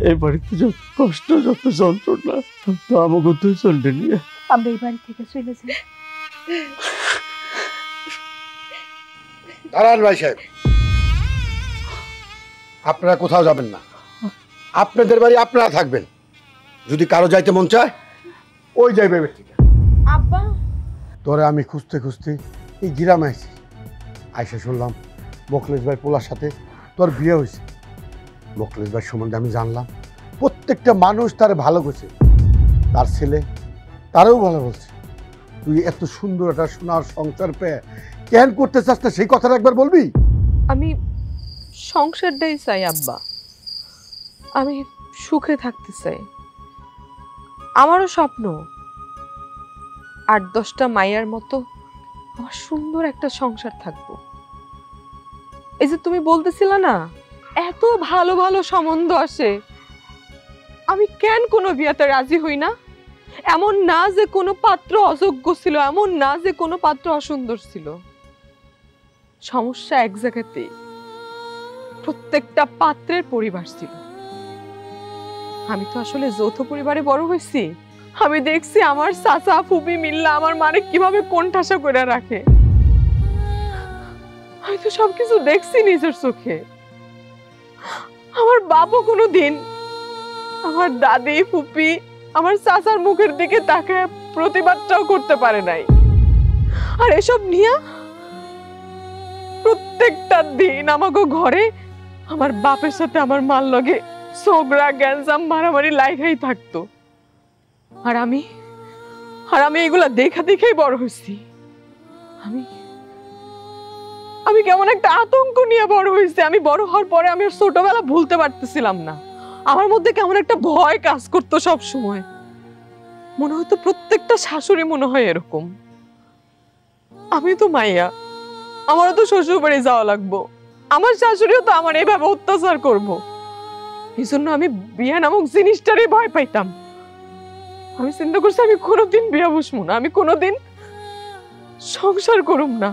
এই বাড়িতে যত কষ্ট যত যন্ত্রণা সব তো আমাকে তুই চলতে নিয়ে আমরা এই বাড়ি থেকে চলে যাই। দাঁড়ান ভাই সাহেব, আপনারা কোথাও যাবেন না। আপনাদের বাড়ি আপনারা থাকবেন। যদি কারো যাইতে মন চায় ওই যাইবে। আব্বা, তোরে আমি খুঁজতে খুঁজতে এই গ্রামে আইছি, আইসা শুনলাম মোখলেস ভাই পোলার সাথে তোর বিয়ে হয়েছে। মোখলেস ভাই সম্বন্ধে আমি জানলাম প্রত্যেকটা মানুষ তার ভালো করছে, তার ছেলে তারও ভালো বলছে। তুই এত সুন্দর একটা সোনার সংসার পেয়ে কেন করতে চাস না সেই কথাটা একবার বলবি? আমি সংসারটাই চাই আব্বা, আমি সুখে থাকতে চাই। আমারও স্বপ্ন 8-10টা মাইয়ার মতো আমার সুন্দর একটা সংসার থাকবো। এই যে তুমি বলতেছিলে না এত ভালো ভালো সম্বন্ধ আসে, আমি কেন কোনো বিয়াতে রাজি হই না? এমন না যে কোনো পাত্র অযোগ্য ছিল, এমন না যে কোনো পাত্র অসুন্দর ছিল। সমস্যা এক জায়গাতেই, প্রত্যেকটা পাত্রের পরিবার ছিল। আমি তো আসলে যৌথ পরিবারে বড় হয়েছি। আমি দেখছি আমার চাচা ফুপি মিল্লা আমার মানে কিভাবে কোণঠাসা করে রাখে। আমি তো সবকিছু দেখছি নিজের চোখে। আমার বাপও কোনোদিন আমার দাদি ফুপি আমার চাচার মুখের দিকে তাকায় প্রতিবাদটাও করতে পারে নাই। আর এসব নিয়ে প্রত্যেকটা দিন আমাকে ঘরে আমার বাপের সাথে আমার মার লগে ঝগড়া গ্যাঞ্জাম মারামারি লাগাই থাকতো। আর আমি এগুলা দেখা দেখেই বড় হয়েছি। আমি কেমন একটা আতঙ্ক নিয়ে বড় হয়েছি। আমি বড় হওয়ার পরে আমি ছোটবেলা ভুলতে পারতেছিলাম না। আমার মধ্যে কেমন একটা ভয় কাজ করতো সব সময়। মনে হতো প্রত্যেকটা শাশুড়ি মনে হয় এরকম। আমি তো মাইয়া, আমারও তো শ্বশুর বাড়ি যাওয়া লাগবো, আমার শাশুড়িও তো আমার এইভাবে অত্যাচার করবো। এই জন্য আমি বিয়ে নামক জিনিসটারই ভয় পাইতাম। আমি চিন্তা করছি আমি কোনোদিন বিয়ে বসবো না, আমি কোনোদিন সংসার করুম না।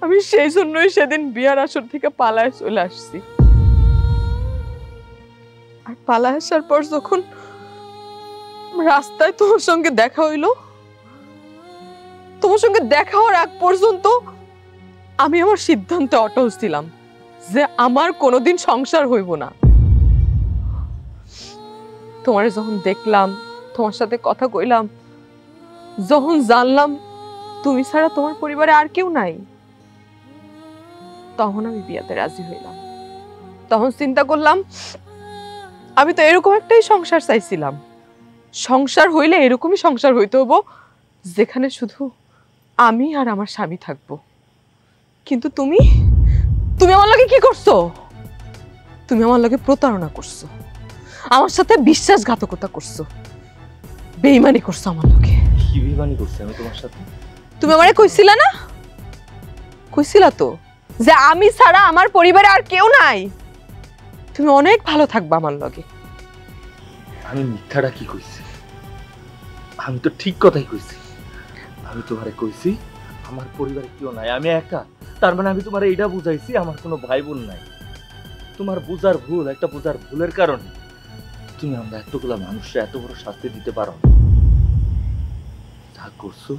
আমি সেই জন্যই সেদিন বিয়ার আসর থেকে পালায় চলে আসছি। আর পালায় আসার পর যখন রাস্তায় তোমার সঙ্গে দেখা হইলো, তোমার সঙ্গে দেখা হওয়ার আগ পর্যন্ত আমি আমার সিদ্ধান্তে অটল ছিলাম যে আমার কোনোদিন সংসার হইব না। তোমার যখন দেখলাম, তোমার সাথে কথা কইলাম, যখন জানলাম তুমি ছাড়া তোমার পরিবারে আর কেউ নাই, তখন আমি বিয়াতে রাজি হইলাম। তখন চিন্তা করলাম আমি তো এরকম একটাই সংসার চাইছিলাম। সংসার হইলে এরকমই সংসার হইতে হবো যেখানে শুধু আমি আর আমার স্বামী থাকবো। কিন্তু তুমি আমার লগে কি করছো? তুমি আমার লগে প্রতারণা করছো, আমার সাথে বিশ্বাসঘাতকতা করছো, বেঈমানি করছো আমার লগে। কি বেঈমানি করছি আমি তোমার সাথে? তুমি আমারে কইছিলা না? কইছিলা তো যে আমি ছাড়া আমার পরিবারে আর কেউ নাই, তুমি অনেক ভালো থাকবা আমার লগে। আমি মিথ্যাটা কি কইছি? আমি তো ঠিক কথাই কইছি। আমি তোমারে কইছি আমার পরিবারে কেউ নাই, আমি একা। তার মানে আমি তোমারে এটা বুঝাইছি আমার কোনো ভাই বোন নাই। তোমার বুঝার ভুল, একটা বুঝার ভুলের কারণে তুমি আমরা এতগুলা মানুষরা এত বড় শাস্তি দিতে পারো। যা করছো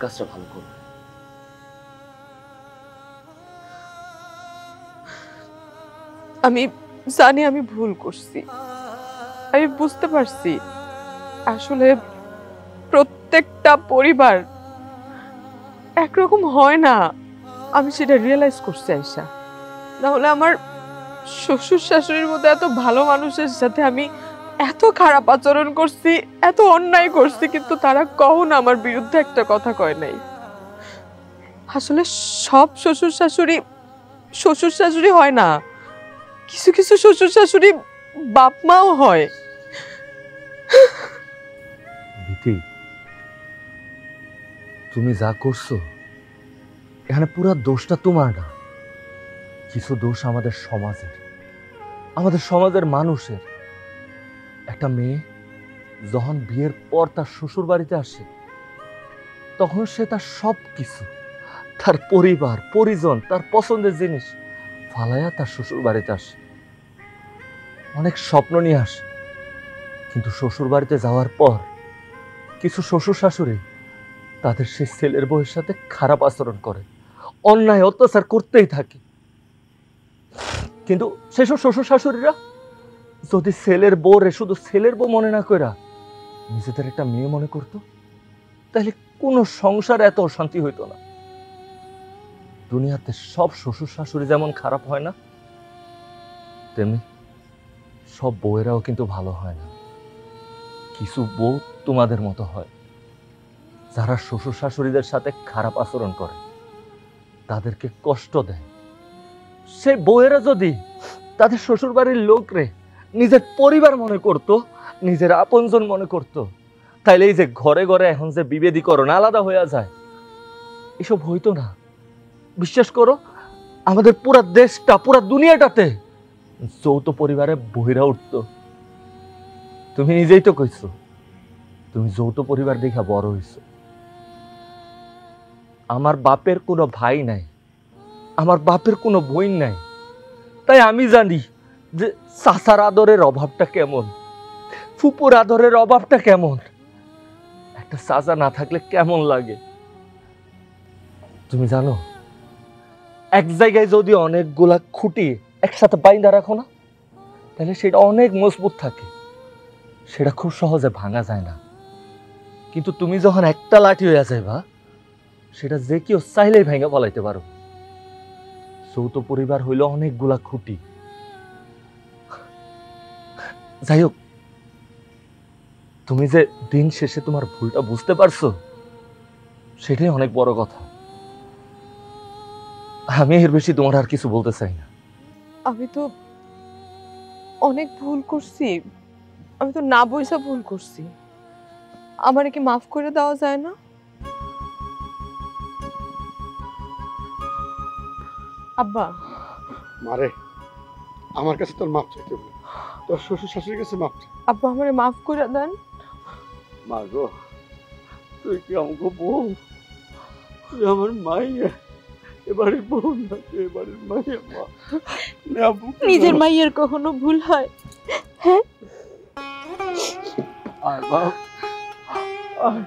কাজটা ভালো করো। আমি জানি আমি ভুল করছি, আমি বুঝতে পারছি আসলে প্রত্যেকটা পরিবার একরকম হয় না। আমি সেটা রিয়েলাইজ করছি আয়শা। নাহলে আমার শ্বশুর শাশুড়ির মতো এত ভালো মানুষের সাথে আমি এত খারাপ আচরণ করছি, এত অন্যায় করছি, কিন্তু তারা কখনো আমার বিরুদ্ধে একটা কথা কয় নাই। আসলে সব শ্বশুর শাশুড়ি হয় না, কিছু কিছু শ্বশুর শাশুড়ি বাপ মাও হয়। বিতি, তুমি যা করছো এখানে পুরো দোষটা তোমার না, কিছু দোষ আমাদের সমাজের মানুষের। একটা মেয়ে যখন বিয়ের পর তার শ্বশুর বাড়িতে আসে তখন সে তার সব কিছু, তার পরিবার পরিজন, তার পছন্দের জিনিস ফালায়া তার শ্বশুর বাড়িতে আসে, অনেক স্বপ্ন নিয়ে আসে। কিন্তু শ্বশুর বাড়িতে যাওয়ার পর কিছু শ্বশুর শাশুড়ি তাদের সেই ছেলের বউয়ের সাথে খারাপ আচরণ করে, অন্যায় অত্যাচার করতেই থাকে। কিন্তু সেসব শ্বশুর শাশুড়িরা যদি ছেলের বউরে শুধু ছেলের বউ মনে না কইরা নিজেদের একটা মেয়ে মনে করতো, তাহলে কোনো সংসার এত অশান্তি হইতো না। দুনিয়াতে সব শ্বশুর শাশুড়ি যেমন খারাপ হয় না, তেমনি সব বউয়েরাও কিন্তু ভালো হয় না। কিছু বউ তোমাদের মতো হয়, যারা শ্বশুর শাশুড়িদের সাথে খারাপ আচরণ করে, তাদেরকে কষ্ট দেয়। সেই বউয়েরা যদি তাদের শ্বশুর বাড়ির লোকরে নিজের পরিবার মনে করতো, নিজের আপনজন মনে করতো, তাইলে এই যে ঘরে ঘরে এখন যে বিভেদীকরণ আলাদা হয়ে যায়, এসব হইতো না। বিশ্বাস করো, আমাদের পুরা দেশটা, পুরা দুনিয়াটাতে যৌথ পরিবারে বহিরা উঠতো। তুমি নিজেই তো কইছো, তুমি যৌথ পরিবার দেখা বড় হইছো। আমার বাপের কোনো ভাই নাই, আমার বাপের কোনো বোন নাই, তাই আমি জানি যে চাচার আদরের অভাবটা কেমন, ফুপুর আদরের অভাবটা কেমন, একটা চাচা না থাকলে কেমন লাগে। তুমি জানো, এক জায়গায় যদি অনেকগুলা খুঁটি একসাথে বাইন্ধা রাখো না, তাহলে সেটা অনেক মজবুত থাকে, সেটা খুব সহজে ভাঙা যায় না। কিন্তু তুমি যখন একটা লাঠি হয়ে যাইবা, সেটা যে কেউ চাইলেই ভেঙে ফলাইতে পারো। যৌথ পরিবার হইল অনেকগুলা খুঁটি। যাই হোক, তুমি যে দিন শেষে তোমার ভুলটা বুঝতে পারছো, সেটাই অনেক বড় কথা। আমি এর বেশি তোমার আর কিছু বলতে চাই না। আমি তো অনেক ভুল করছি, আমি তো না বইসা ভুল করছি। আমারে কি মাফ করে দেওয়া যায় না? আব্বা, মারে, আমার কাছে তোর মাপ চাইতে হবে, তোর শ্বশুর শাশুড়ির কাছে মাপ চাই। আব্বা আমারে মাফ করে দেন। মা গো, তুই কি আমাকে বউ? তুই আমার মাইয়া, এবারে বউ না, তুই এবারে মাইয়া। মা নিজের মাইয়ের কখনো ভুল হয়? হ্যাঁ, আর বাপ, আর